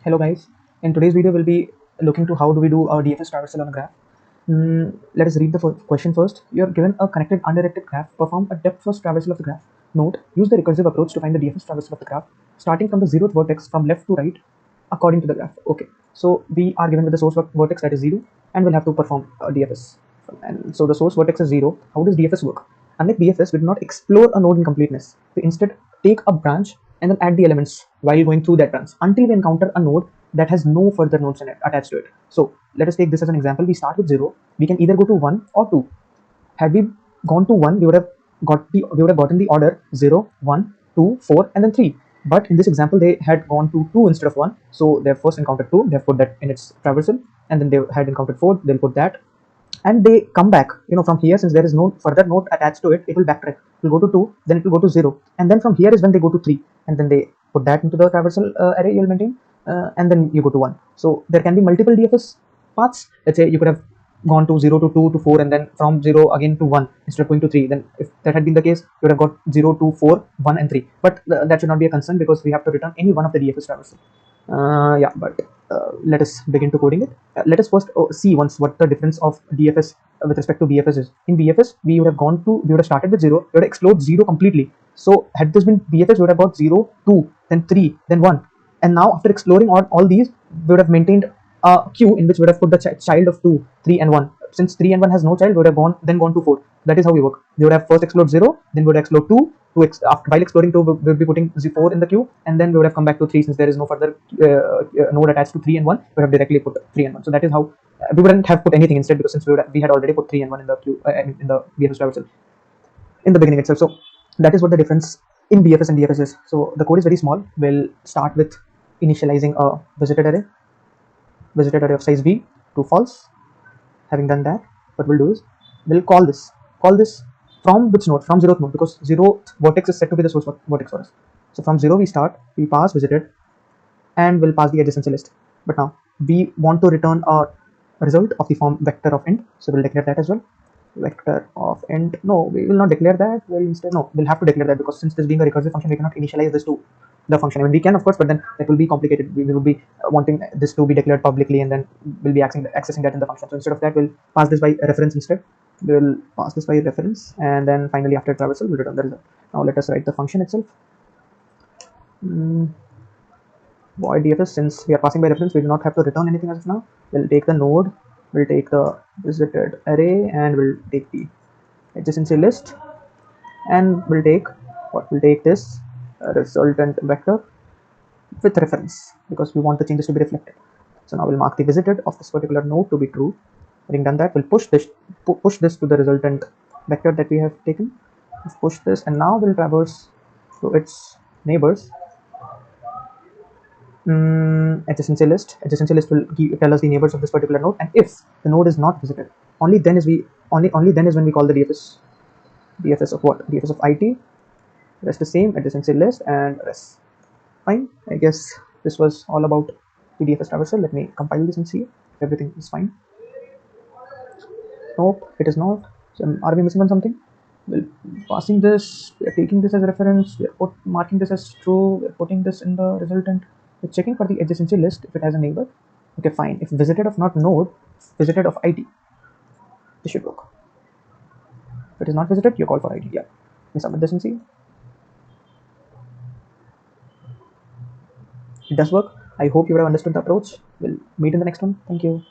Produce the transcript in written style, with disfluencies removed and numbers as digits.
Hello guys, in today's video we'll be looking to how do we do our DFS traversal on a graph. Let us read the question first. You are given a connected undirected graph. Perform a depth first traversal of the graph. Note, use the recursive approach to find the DFS traversal of the graph, starting from the zeroth vertex from left to right according to the graph. Okay, so we are given with the source vertex that is 0 and we'll have to perform a DFS. And so the source vertex is 0. How does DFS work? Unlike BFS, we do not explore a node in completeness. We instead take a branch and then add the elements while going through that branch until we encounter a node that has no further nodes in it, attached to it. So let us take this as an example. We start with 0. We can either go to 1 or 2. Had we gone to 1, we would have gotten the order 0, 1, 2, 4, and then 3. But in this example, they had gone to 2 instead of 1. So they have first encountered 2, they have put that in its traversal, and then they had encountered 4, they'll put that, and they come back, from here. Since there is no further node attached to it, it will backtrack. It will go to 2, then it will go to 0, and then from here is when they go to 3, and then they put that into the traversal array you'll maintain, and then you go to 1. So there can be multiple DFS paths. Let's say you could have gone to 0 to 2 to 4, and then from 0 again to 1 instead of going to 3. Then if that had been the case, you would have got 0 to 4, 1 and 3. But that should not be a concern, because we have to return any one of the DFS traversal. Yeah, but let us begin to coding it. Let us first see once what the difference of DFS with respect to BFS is. In BFS, we would have started with 0, we would have explored 0 completely. So had this been BFS, we would have got 0, 2, then 3, then 1. And now after exploring all these, we would have maintained a queue in which we would have put the child of 2, 3 and 1. Since 3 and 1 has no child, we would have gone to 4. That is how we work. We would have first explored 0, then we would explore 2. While exploring 2, we would be putting 4 in the queue, and then we would have come back to 3. Since there is no further node attached to 3 and 1, we would have directly put 3 and 1. So that is how we wouldn't have put anything instead, because since we had already put 3 and 1 in the queue, in the BFS traversal in the beginning itself. So that is what the difference in BFS and DFS is. So the code is very small. We'll start with initializing a visited array of size v to false. Having done that, what we'll do is we'll call this from which node? From 0th node, because 0th vertex is said to be the source vertex for us. So from 0 we start, we pass visited, and we'll pass the adjacency list. But now we want to return a result of the form vector of int, so we'll declare that as well. Vector of int. No, we will not declare that. We'll have to declare that, because since this being a recursive function, we cannot initialize this to the function. I mean, we can, of course, but then it will be complicated. We will be wanting this to be declared publicly, and then we'll be accessing that in the function. So instead of that, we'll pass this by reference instead. We'll pass this by reference, and then finally after traversal, we'll return the result. Now let us write the function itself. Void DFS. Since we are passing by reference, we do not have to return anything as of now. We'll take the node, we'll take the visited array, and we'll take the adjacency list, and we'll take this resultant vector with reference, because we want the changes to be reflected. So now we'll mark the visited of this particular node to be true. Having done that, we'll push this to the resultant vector that we have taken. We'll push this, and now we'll traverse to its neighbors. Adjacency list will tell us the neighbors of this particular node, and if the node is not visited, only then is when we call the DFS of what? DFS of IT. Rest the same, adjacency list, and rest. Fine. I guess this was all about the DFS traversal. Let me compile this and see if everything is fine. Nope, it is not. So are we missing on something? We're passing this, we're taking this as a reference, we're marking this as true, we're putting this in the resultant. We're checking for the adjacency list if it has a neighbor. Okay, fine. If visited of not node, visited of IT, this should work. If it is not visited, you call for ID. Yeah. We submit this and see. It does work. I hope you would have understood the approach. We'll meet in the next one. Thank you.